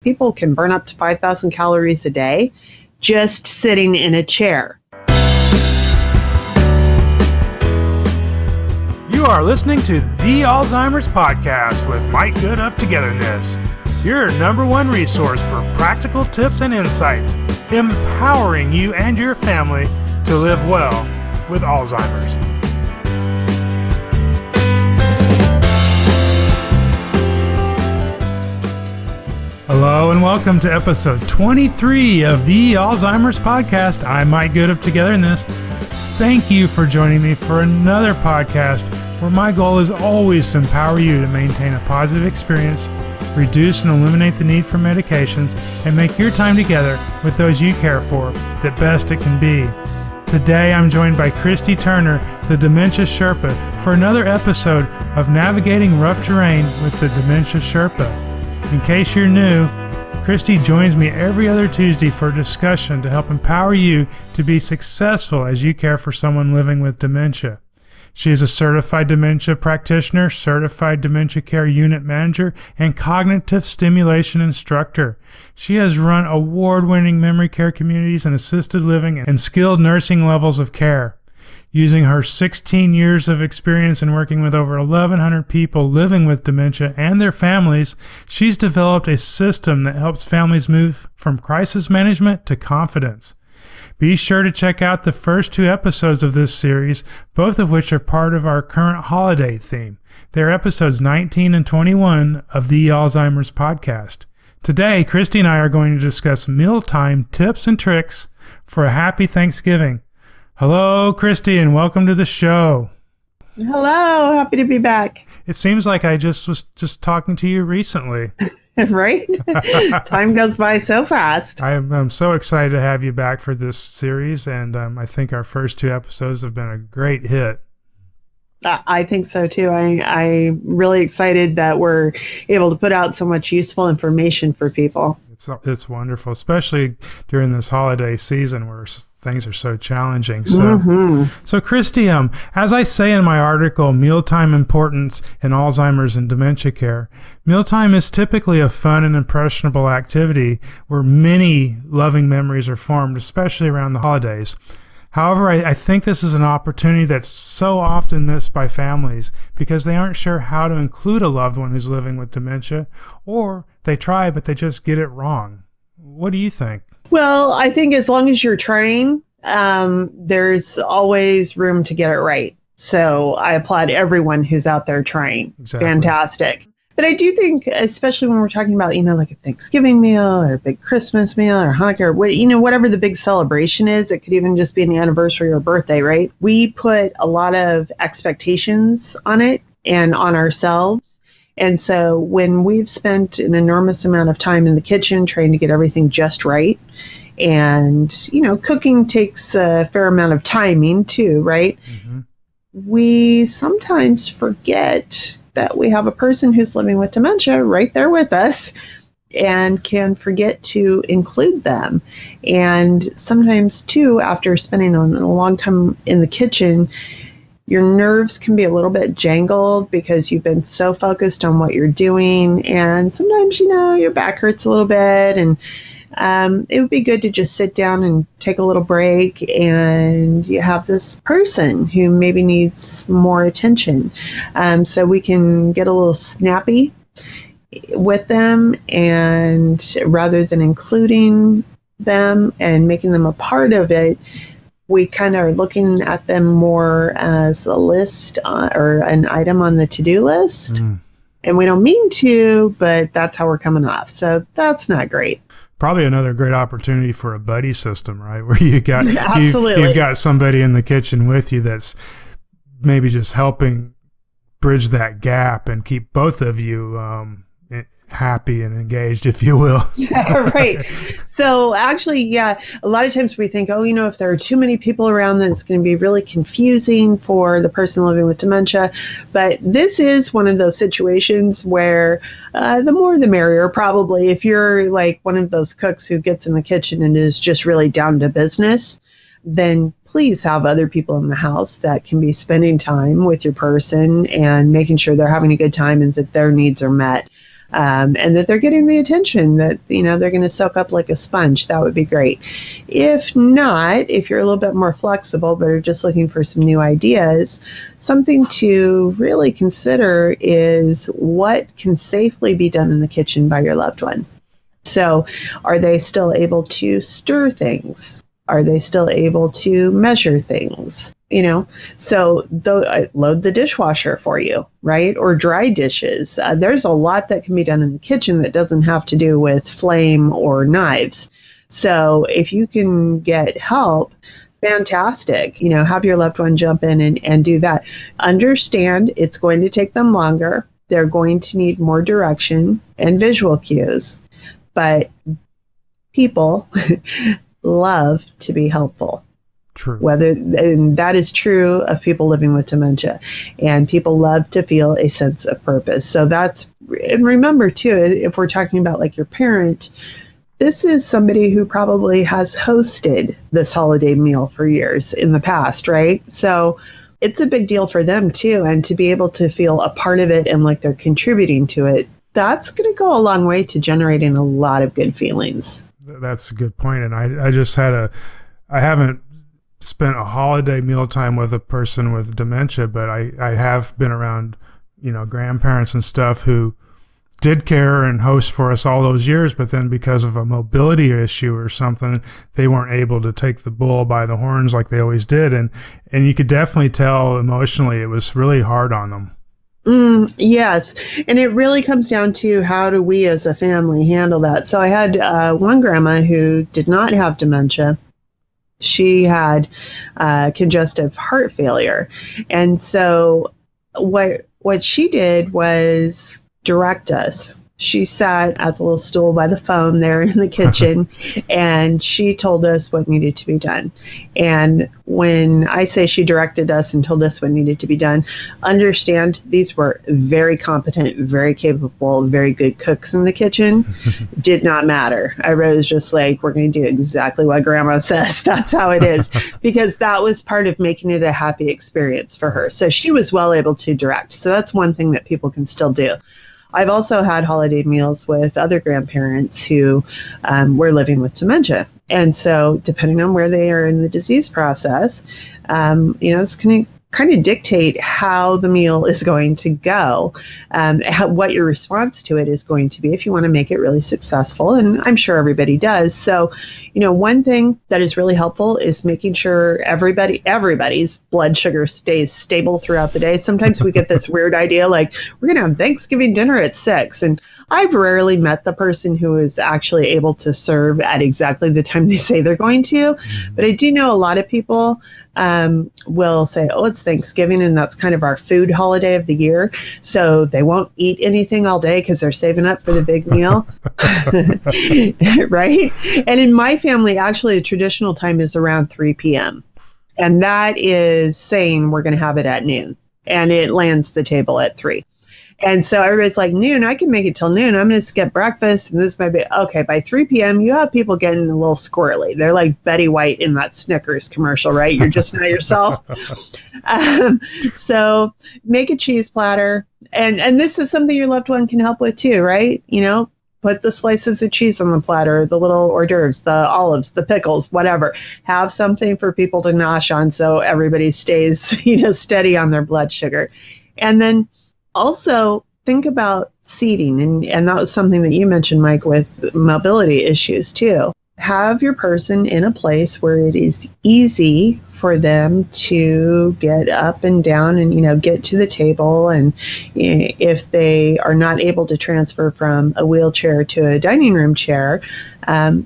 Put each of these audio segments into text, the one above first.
people can burn up to 5,000 calories a day just sitting in a chair. You are listening to the Alzheimer's Podcast with Mike Good of Togetherness, your number one resource for practical tips and insights, empowering you and your family to live well with Alzheimer's. Hello and welcome to episode 23 of the Alzheimer's Podcast. I'm Mike Good of Togetherness. Thank you for joining me for another podcast where my goal is always to empower you to maintain a positive experience, reduce and eliminate the need for medications, and make your time together with those you care for the best it can be. Today I'm joined by Christy Turner, the Dementia Sherpa, for another episode of Navigating Rough Terrain with the Dementia Sherpa. In case you're new, Christy joins me every other Tuesday for a discussion to help empower you to be successful as you care for someone living with dementia. She is a certified dementia practitioner, certified dementia care unit manager, and cognitive stimulation instructor. She has run award-winning memory care communities and assisted living and skilled nursing levels of care. Using her 16 years of experience in working with over 1,100 people living with dementia and their families, she's developed a system that helps families move from crisis management to confidence. Be sure to check out the first two episodes of this series, both of which are part of our current holiday theme. They're episodes 19 and 21 of the Alzheimer's Podcast. Today, Christy and I are going to discuss mealtime tips and tricks for a happy Thanksgiving. Hello, Christy, and welcome to the show. Hello, happy to be back. It seems like I was just talking to you recently. Right? Time goes by so fast. I'm so excited to have you back for this series, and I think our first two episodes have been a great hit. I think so too. I'm really excited that we're able to put out so much useful information for people. It's wonderful, especially during this holiday season where things are so challenging. So Christy, as I say in my article, Mealtime Importance in Alzheimer's and Dementia Care, mealtime is typically a fun and impressionable activity where many loving memories are formed, especially around the holidays. However, I think this is an opportunity that's so often missed by families because they aren't sure how to include a loved one who's living with dementia, or they try, but they just get it wrong. What do you think? Well, I think as long as you're trying, there's always room to get it right. So I applaud everyone who's out there trying. Exactly. Fantastic. But I do think, especially when we're talking about, like a Thanksgiving meal or a big Christmas meal or Hanukkah or, whatever the big celebration is, it could even just be an anniversary or birthday, right? We put a lot of expectations on it and on ourselves. And so when we've spent an enormous amount of time in the kitchen trying to get everything just right, and, cooking takes a fair amount of timing too, right? Mm-hmm. We sometimes forget that we have a person who's living with dementia right there with us and can forget to include them. And sometimes too, after spending a long time in the kitchen, your nerves can be a little bit jangled because you've been so focused on what you're doing. And sometimes, your back hurts a little bit, and it would be good to just sit down and take a little break, and you have this person who maybe needs more attention. So we can get a little snappy with them, and rather than including them and making them a part of it, we kind of are looking at them more as a list or an item on the to-do list. Mm. And we don't mean to, but that's how we're coming off. So that's not great. Probably another great opportunity for a buddy system, right? Where you've Absolutely. You've got somebody in the kitchen with you that's maybe just helping bridge that gap and keep both of you happy and engaged, if you will. Yeah, right. So actually, a lot of times we think, if there are too many people around, then it's going to be really confusing for the person living with dementia. But this is one of those situations where the more the merrier, probably. If you're like one of those cooks who gets in the kitchen and is just really down to business, then please have other people in the house that can be spending time with your person and making sure they're having a good time and that their needs are met. and that they're getting the attention that, they're going to soak up like a sponge. That would be great. If not, if you're a little bit more flexible, but are just looking for some new ideas, something to really consider is what can safely be done in the kitchen by your loved one. So are they still able to stir things? Are they still able to measure things? So load the dishwasher for you, right? Or dry dishes. There's a lot that can be done in the kitchen that doesn't have to do with flame or knives. So if you can get help, fantastic. Have your loved one jump in and do that. Understand it's going to take them longer. They're going to need more direction and visual cues. But people love to be helpful. True. And that is true of people living with dementia. And people love to feel a sense of purpose. So and remember too, if we're talking about like your parent, this is somebody who probably has hosted this holiday meal for years in the past, right? So it's a big deal for them too. And to be able to feel a part of it and like they're contributing to it, that's going to go a long way to generating a lot of good feelings. That's a good point. And I haven't spent a holiday mealtime with a person with dementia, but I have been around, grandparents and stuff who did care and host for us all those years, but then because of a mobility issue or something, they weren't able to take the bull by the horns like they always did. And you could definitely tell emotionally it was really hard on them. Yes. And it really comes down to how do we as a family handle that? So I had one grandma who did not have dementia. She had congestive heart failure. And so what she did was direct us. She sat at the little stool by the phone there in the kitchen, and she told us what needed to be done. And when I say she directed us and told us what needed to be done, understand these were very competent, very capable, very good cooks in the kitchen. Did not matter. I was just like, we're going to do exactly what Grandma says. That's how it is. Because that was part of making it a happy experience for her. So she was well able to direct. So that's one thing that people can still do. I've also had holiday meals with other grandparents who were living with dementia. And so depending on where they are in the disease process, it's going to kind of dictate how the meal is going to go, what your response to it is going to be if you want to make it really successful. And I'm sure everybody does. So, one thing that is really helpful is making sure everybody's blood sugar stays stable throughout the day. Sometimes we get this weird idea like we're going to have Thanksgiving dinner at 6. And I've rarely met the person who is actually able to serve at exactly the time they say they're going to. But I do know a lot of people will say, oh, it's Thanksgiving and that's kind of our food holiday of the year. So they won't eat anything all day because they're saving up for the big meal. Right? And in my family, actually, the traditional time is around 3 p.m. And that is saying we're going to have it at noon. And it lands the table at 3. And so everybody's like, noon, I can make it till noon. I'm going to skip breakfast. And this might be, okay, by 3 p.m., you have people getting a little squirrely. They're like Betty White in that Snickers commercial, right? You're just not yourself. So make a cheese platter. And this is something your loved one can help with too, right? Put the slices of cheese on the platter, the little hors d'oeuvres, the olives, the pickles, whatever. Have something for people to nosh on so everybody stays, steady on their blood sugar. And then also think about seating. And that was something that you mentioned, Mike, with mobility issues too. Have your person in a place where it is easy for them to get up and down and, get to the table. And if they are not able to transfer from a wheelchair to a dining room chair,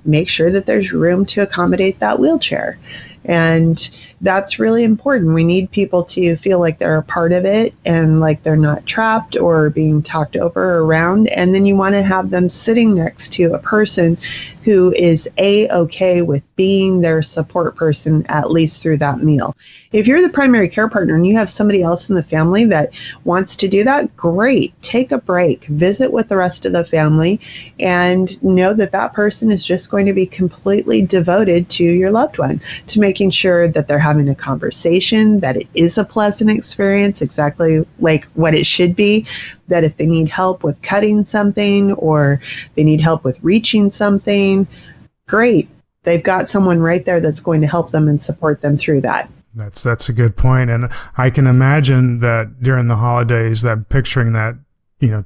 make sure that there's room to accommodate that wheelchair. And that's really important. We need people to feel like they're a part of it and like they're not trapped or being talked over or around. And then you want to have them sitting next to a person who is okay with being their support person, at least through that meal. If you're the primary care partner and you have somebody else in the family that wants to do that, great. Take a break, visit with the rest of the family, and know that that person is just going to be completely devoted to your loved one, to making sure that they're having a conversation, that it is a pleasant experience, exactly like what it should be, that if they need help with cutting something or they need help with reaching something, great. They've got someone right there that's going to help them and support them through that. That's a good point. And I can imagine that during the holidays, that picturing that,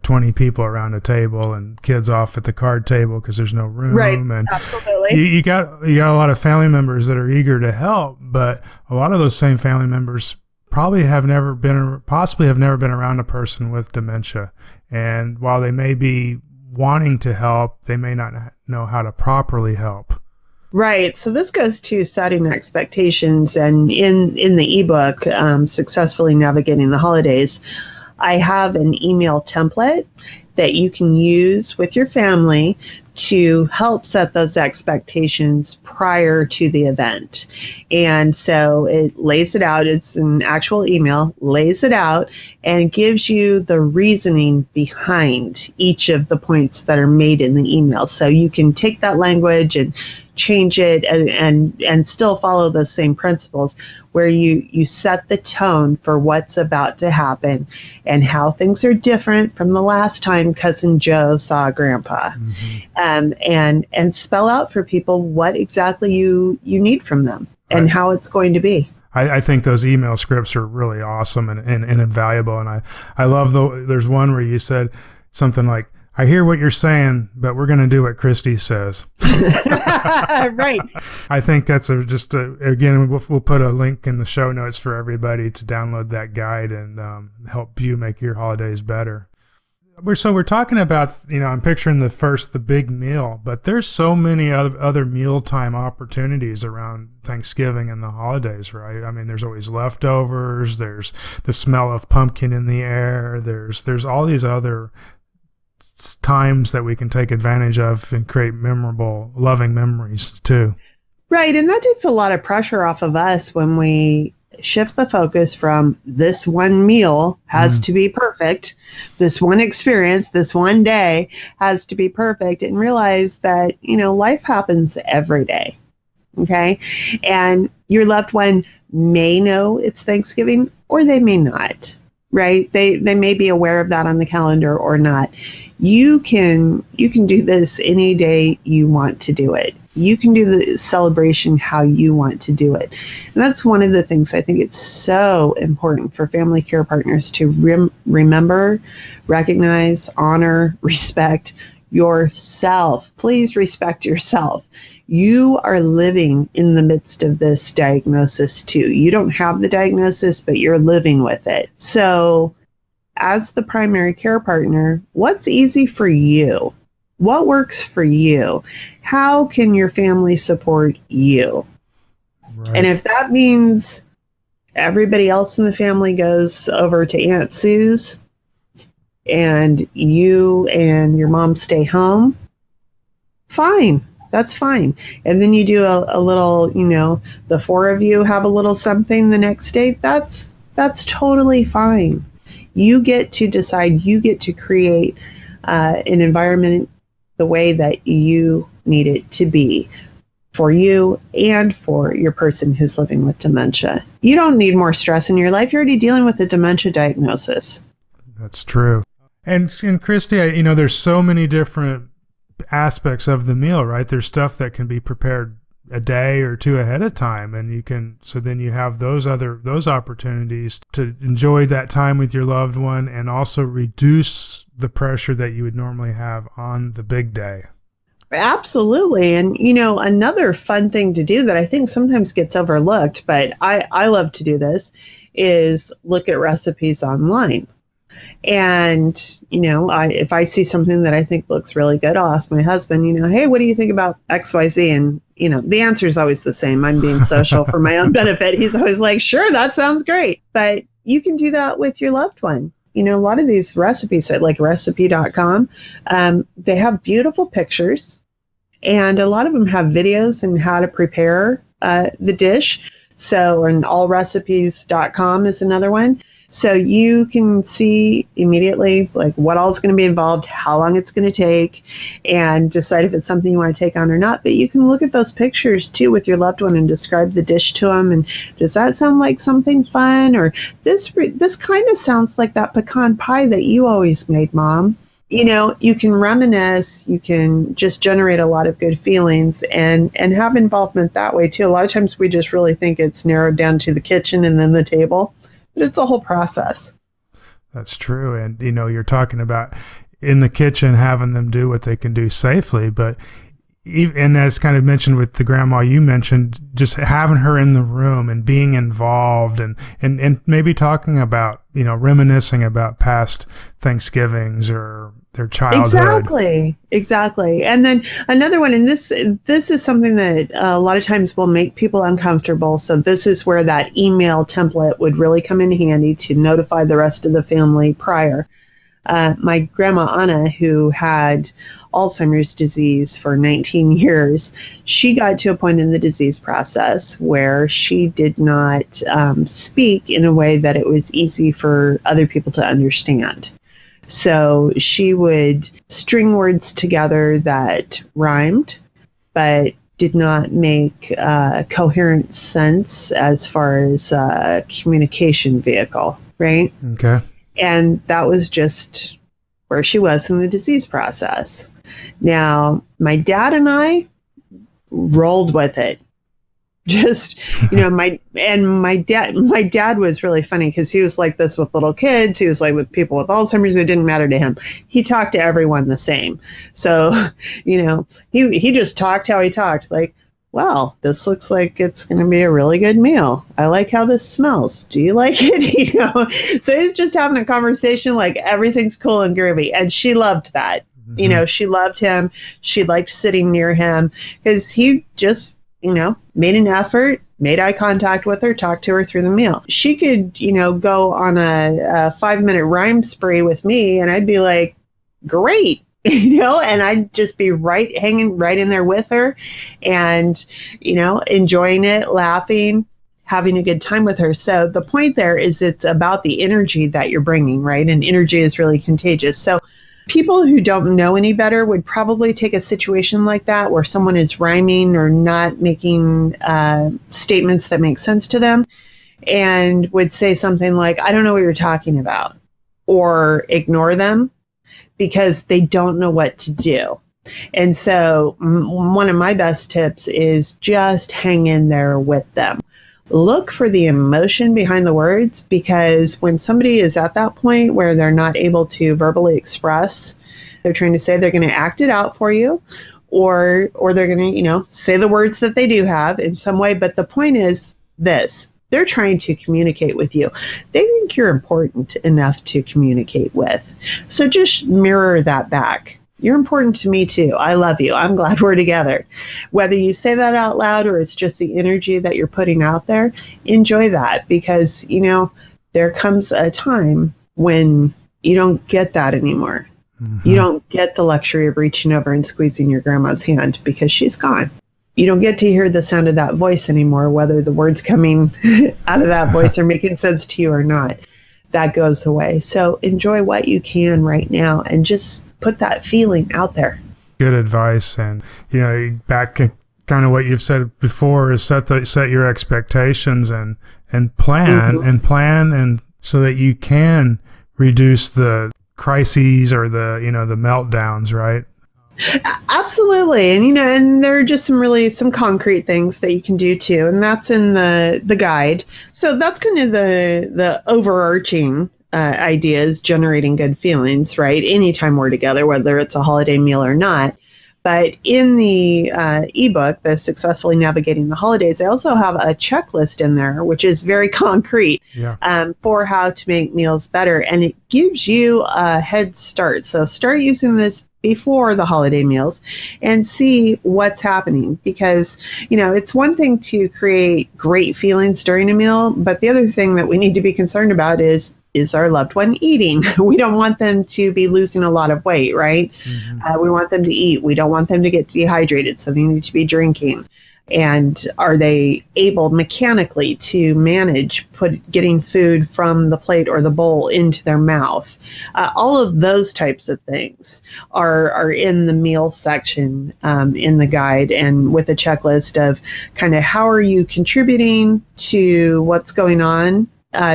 20 people around a table and kids off at the card table because there's no room. Right. And Absolutely. you got a lot of family members that are eager to help, but a lot of those same family members possibly have never been around a person with dementia. And while they may be wanting to help, they may not know how to properly help. Right. So this goes to setting expectations. And in the ebook, Successfully Navigating the Holidays, I have an email template that you can use with your family to help set those expectations prior to the event. And so it lays it out. It's an actual email, lays it out, and gives you the reasoning behind each of the points that are made in the email. So you can take that language and change it and still follow those same principles, where you set the tone for what's about to happen and how things are different from the last time Cousin Joe saw Grandpa. And spell out for people what exactly you need from them and how it's going to be. I think those email scripts are really awesome and invaluable. And I love there's one where you said something like, I hear what you're saying, but we're going to do what Christy says. Right. I think that's again, we'll put a link in the show notes for everybody to download that guide and help you make your holidays better. We're talking about, I'm picturing the big meal, but there's so many other mealtime opportunities around Thanksgiving and the holidays, right? I mean, there's always leftovers. There's the smell of pumpkin in the air. There's all these other times that we can take advantage of and create memorable, loving memories too. Right. And that takes a lot of pressure off of us when we shift the focus from this one meal has to be perfect, this one experience, this one day has to be perfect, and realize that, life happens every day. Okay. And your loved one may know it's Thanksgiving or they may not. Right? They may be aware of that on the calendar or not. You can do this any day you want to do it. You can do the celebration how you want to do it. And that's one of the things I think it's so important for family care partners to remember, recognize, honor, respect yourself. Please respect yourself. You are living in the midst of this diagnosis too. You don't have the diagnosis, but you're living with it. So as the primary care partner, what's easy for you? What works for you? How can your family support you? Right. And if that means everybody else in the family goes over to Aunt Sue's and you and your mom stay home, fine. That's fine. And then you do a little, the four of you have a little something the next day. That's totally fine. You get to decide, you get to create an environment the way that you need it to be for you and for your person who's living with dementia. You don't need more stress in your life. You're already dealing with a dementia diagnosis. That's true. And Christy, there's so many different aspects of the meal, right? There's stuff that can be prepared a day or two ahead of time, and so then you have those opportunities to enjoy that time with your loved one and also reduce the pressure that you would normally have on the big day. Absolutely. And, another fun thing to do that I think sometimes gets overlooked, but I love to do this, is look at recipes online. And, if I see something that I think looks really good, I'll ask my husband, hey, what do you think about XYZ? And, the answer is always the same. I'm being social for my own benefit. He's always like, sure, that sounds great. But you can do that with your loved one. A lot of these recipes at like recipe.com, they have beautiful pictures, and a lot of them have videos on how to prepare the dish. So, and allrecipes.com is another one. So you can see immediately like what all is going to be involved, how long it's going to take, and decide if it's something you want to take on or not. But you can look at those pictures too with your loved one and describe the dish to them. And does that sound like something fun? Or this kind of sounds like that pecan pie that you always made, Mom. You know, you can reminisce, you can just generate a lot of good feelings and have involvement that way too. A lot of times we just really think it's narrowed down to the kitchen and then the table. But it's a whole process. That's true. And, you know, you're talking about in the kitchen having them do what they can do safely. But, and as kind of mentioned with the grandma you mentioned, just having her in the room and being involved and maybe talking about, you know, reminiscing about past Thanksgivings or their childhood. Exactly. And then another one, and this is something that a lot of times will make people uncomfortable. So this is where that email template would really come in handy to notify the rest of the family prior. My grandma Anna, who had Alzheimer's disease for 19 years, she got to a point in the disease process where she did not speak in a way that it was easy for other people to understand. So she would string words together that rhymed, but did not make coherent sense as far as a communication vehicle, right? Okay. And that was just where she was in the disease process. Now, my dad and I rolled with it. Just, you know, my dad was really funny because he was like this with little kids. He was like with people with Alzheimer's. It didn't matter to him. He talked to everyone the same. So, you know, he just talked how he talked. Like, well, this looks like it's going to be a really good meal. I like how this smells. Do you like it? You know, so he's just having a conversation like everything's cool and groovy. And she loved that. Mm-hmm. You know, she loved him. She liked sitting near him because he just, you know, made an effort, made eye contact with her, talked to her through the meal. She could, you know, go on a 5-minute rhyme spree with me and I'd be like, great. You know, and I'd just be hanging right in there with her and, you know, enjoying it, laughing, having a good time with her. So the point there is it's about the energy that you're bringing, right? And energy is really contagious. So people who don't know any better would probably take a situation like that where someone is rhyming or not making statements that make sense to them and would say something like, I don't know what you're talking about, or ignore them because they don't know what to do. And so one of my best tips is just hang in there with them. Look for the emotion behind the words, because when somebody is at that point where they're not able to verbally express, they're trying to say they're going to act it out for you, or they're going to, you know, say the words that they do have in some way. But the point is this. They're trying to communicate with you. They think you're important enough to communicate with. So just mirror that back. You're important to me too. I love you. I'm glad we're together. Whether you say that out loud or it's just the energy that you're putting out there, enjoy that, because, you know, there comes a time when you don't get that anymore. Mm-hmm. You don't get the luxury of reaching over and squeezing your grandma's hand because she's gone. You don't get to hear the sound of that voice anymore, whether the words coming out of that voice are making sense to you or not. That goes away. So enjoy what you can right now and just put that feeling out there. Good advice. And, you know, back to kind of what you've said before is set your expectations and plan mm-hmm. and so that you can reduce the crises or the, you know, the meltdowns, right? Absolutely. And, you know, and there are just some concrete things that you can do too. And that's in the guide. So that's kind of the overarching ideas, generating good feelings, right? Anytime we're together, whether it's a holiday meal or not. But in the ebook, The Successfully Navigating the Holidays, I also have a checklist in there, which is very concrete for how to make meals better. And it gives you a head start. So start using this before the holiday meals and see what's happening, because, you know, it's one thing to create great feelings during a meal, but the other thing that we need to be concerned about is our loved one eating? We don't want them to be losing a lot of weight, right? Mm-hmm. We want them to eat. We don't want them to get dehydrated, so they need to be drinking. And are they able mechanically to manage getting food from the plate or the bowl into their mouth? All of those types of things are in the meal section in the guide, and with a checklist of kind of how are you contributing to what's going on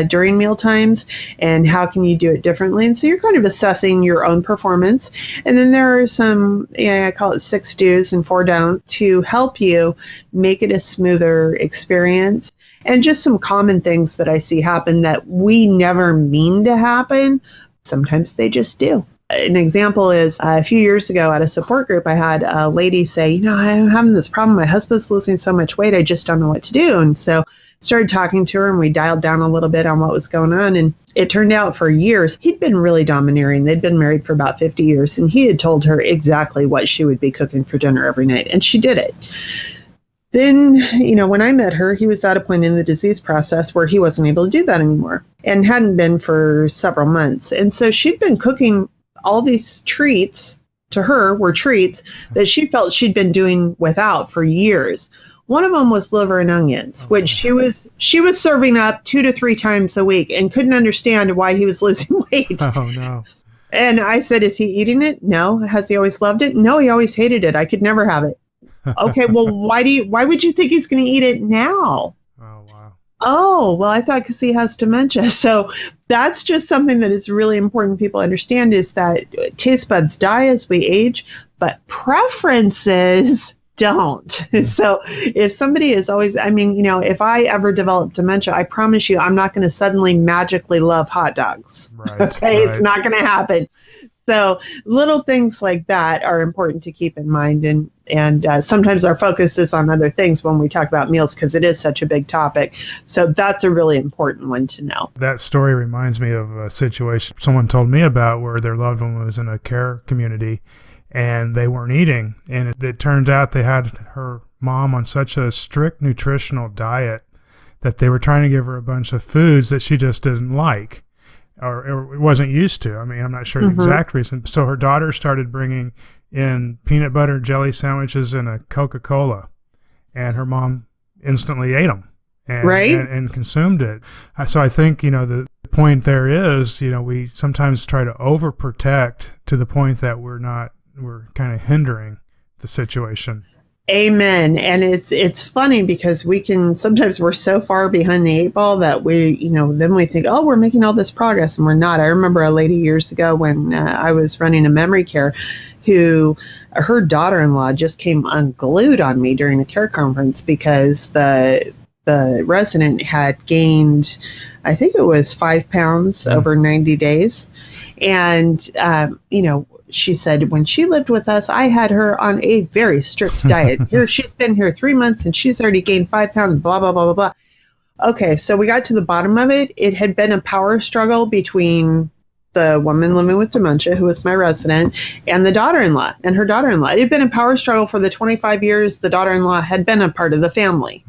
during meal times, and how can you do it differently. And so you're kind of assessing your own performance. And then there are some, I call it 6 do's and 4 don'ts to help you make it a smoother experience. And just some common things that I see happen that we never mean to happen. Sometimes they just do. An example is a few years ago at a support group, I had a lady say, I'm having this problem. My husband's losing so much weight. I just don't know what to do. And so started talking to her, and we dialed down a little bit on what was going on. And it turned out for years, he'd been really domineering. They'd been married for about 50 years, and he had told her exactly what she would be cooking for dinner every night, and she did it. Then, when I met her, he was at a point in the disease process where he wasn't able to do that anymore, and hadn't been for several months. And so she'd been cooking all these treats, to her were treats, that she felt she'd been doing without for years. One of them was liver and onions, which she was serving up 2 to 3 times a week, and couldn't understand why he was losing weight. Oh, no. And I said, is he eating it? No. Has he always loved it? No, he always hated it. I could never have it. Okay, well, why would you think he's going to eat it now? Oh, wow. Oh, well, I thought because he has dementia. So that's just something that is really important people understand, is that taste buds die as we age, but preferences don't. So if somebody is always, if I ever develop dementia, I promise you, I'm not going to suddenly magically love hot dogs. Right, okay, right. It's not going to happen. So little things like that are important to keep in mind. And sometimes our focus is on other things when we talk about meals, because it is such a big topic. So that's a really important one to know. That story reminds me of a situation someone told me about where their loved one was in a care community and they weren't eating. And it turned out they had her mom on such a strict nutritional diet that they were trying to give her a bunch of foods that she just didn't like or wasn't used to. I'm not sure the exact reason. So her daughter started bringing in peanut butter and jelly sandwiches and a Coca-Cola, and her mom instantly ate them and consumed it. So I think, the point there is, we sometimes try to overprotect to the point that we're kind of hindering the situation. Amen. And it's funny because sometimes we're so far behind the 8 ball that then we think, we're making all this progress, and we're not. I remember a lady years ago when I was running a memory care who her daughter-in-law just came unglued on me during a care conference because the resident had gained, I think it was 5 pounds over 90 days. And, she said, when she lived with us, I had her on a very strict diet. Here, she's been here 3 months and she's already gained 5 pounds, blah, blah, blah, blah, blah. Okay, so we got to the bottom of it. It had been a power struggle between the woman living with dementia, who was my resident, and the daughter-in-law and her daughter-in-law. It had been a power struggle for the 25 years the daughter-in-law had been a part of the family.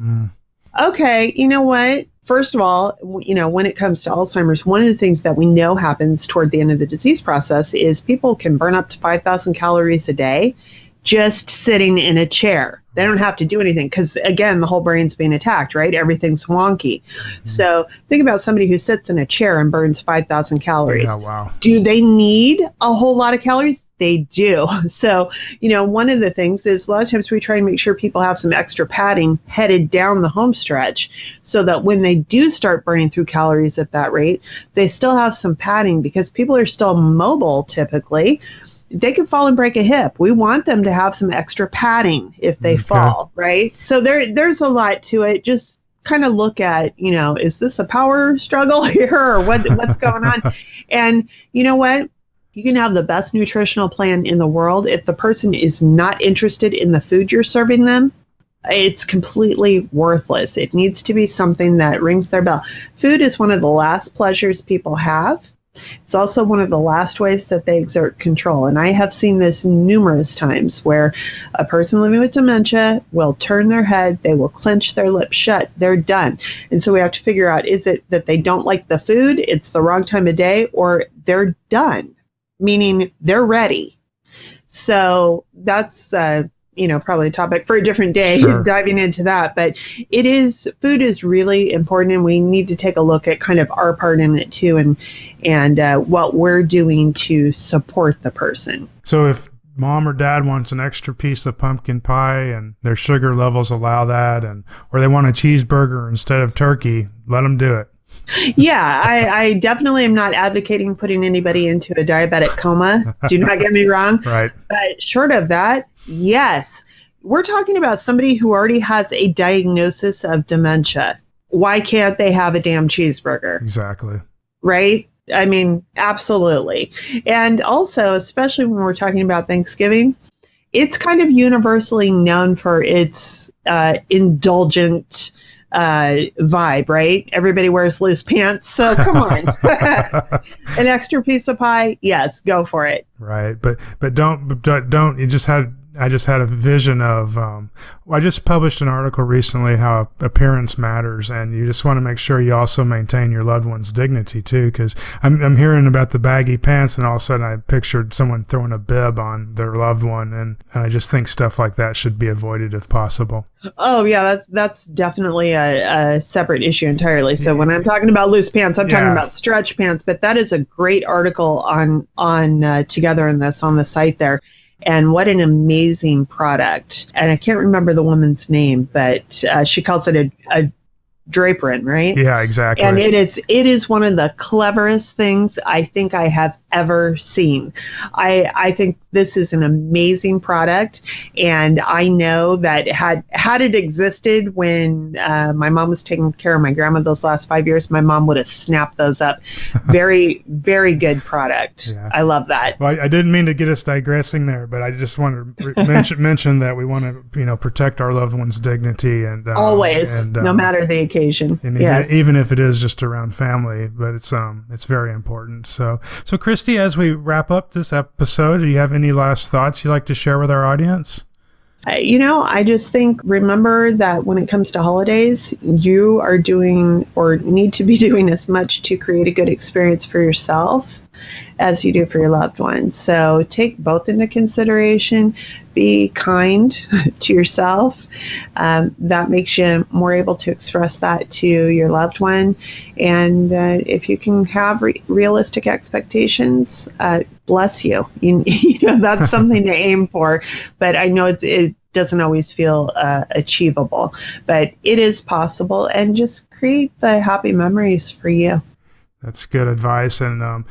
Okay, you know what? First of all, when it comes to Alzheimer's, one of the things that we know happens toward the end of the disease process is people can burn up to 5,000 calories a day just sitting in a chair. They don't have to do anything because, again, the whole brain's being attacked, right? Everything's wonky. So think about somebody who sits in a chair and burns 5,000 calories. Yeah, wow. Do they need a whole lot of calories? They do. So, one of the things is a lot of times we try and make sure people have some extra padding headed down the home stretch so that when they do start burning through calories at that rate, they still have some padding, because people are still mobile typically. They can fall and break a hip. We want them to have some extra padding if they fall, right? So there's a lot to it. Just kind of look at, is this a power struggle here, or what's going on? And you know what? You can have the best nutritional plan in the world. If the person is not interested in the food you're serving them, it's completely worthless. It needs to be something that rings their bell. Food is one of the last pleasures people have. It's also one of the last ways that they exert control. And I have seen this numerous times where a person living with dementia will turn their head, they will clench their lips shut, they're done. And so we have to figure out, is it that they don't like the food, it's the wrong time of day, or they're done, meaning they're ready. So that's probably a topic for a different day, Sure. diving into that. But food is really important, and we need to take a look at kind of our part in it too, and what we're doing to support the person. So if mom or dad wants an extra piece of pumpkin pie and their sugar levels allow that, or they want a cheeseburger instead of turkey, let them do it. Yeah, I definitely am not advocating putting anybody into a diabetic coma. Do not get me wrong. Right. But short of that, yes. We're talking about somebody who already has a diagnosis of dementia. Why can't they have a damn cheeseburger? Exactly. Right? I mean, absolutely. And also, especially when we're talking about Thanksgiving, it's kind of universally known for its indulgent vibe, right? Everybody wears loose pants, so come on. An extra piece of pie, yes, go for it. Right, but don't. I just had a vision of. I just published an article recently how appearance matters, and you just want to make sure you also maintain your loved one's dignity too. Because I'm hearing about the baggy pants, and all of a sudden I pictured someone throwing a bib on their loved one, and I just think stuff like that should be avoided if possible. Oh yeah, that's definitely a separate issue entirely. So when I'm talking about loose pants, I'm talking about stretch pants. But that is a great article on Together in This on the site there. And what an amazing product. And I can't remember the woman's name, but she calls it a draperin, right? Yeah, exactly. And it is one of the cleverest things I think I have ever seen. I think this is an amazing product, and I know that had it existed when my mom was taking care of my grandma those last 5 years, my mom would have snapped those up. Very, very good product. Yeah. I love that. Well, I didn't mean to get us digressing there, but I just want to mention that we want to protect our loved ones' dignity and always, no matter the occasion. And yes. even if it is just around family, but it's very important. So Christy, as we wrap up this episode, do you have any last thoughts you'd like to share with our audience? I just think, remember that when it comes to holidays, you are doing or need to be doing as much to create a good experience for yourself as you do for your loved ones. So take both into consideration. Be kind to yourself. That makes you more able to express that to your loved one. And if you can have realistic expectations, bless you. That's something to aim for. But I know it doesn't always feel achievable, but it is possible. And just create the happy memories for you. That's good advice. And,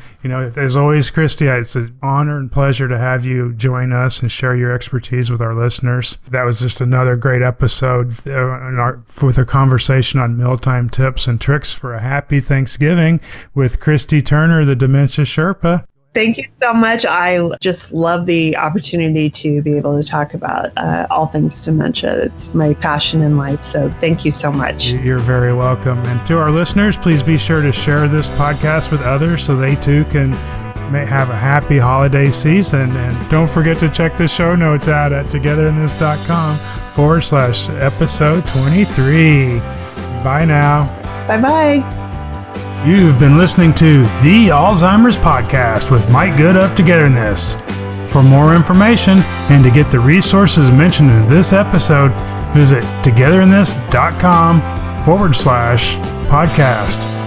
as always, Christy, it's an honor and pleasure to have you join us and share your expertise with our listeners. That was just another great episode with a conversation on mealtime tips and tricks for a happy Thanksgiving with Christy Turner, the Dementia Sherpa. Thank you so much. I just love the opportunity to be able to talk about all things dementia. It's my passion in life. So thank you so much. You're very welcome. And to our listeners, please be sure to share this podcast with others so they too can have a happy holiday season. And don't forget to check the show notes out at togetherinthis.com/episode 23. Bye now. Bye-bye. You've been listening to The Alzheimer's Podcast with Mike Good of Together in This. For more information and to get the resources mentioned in this episode, visit togetherinthis.com/podcast.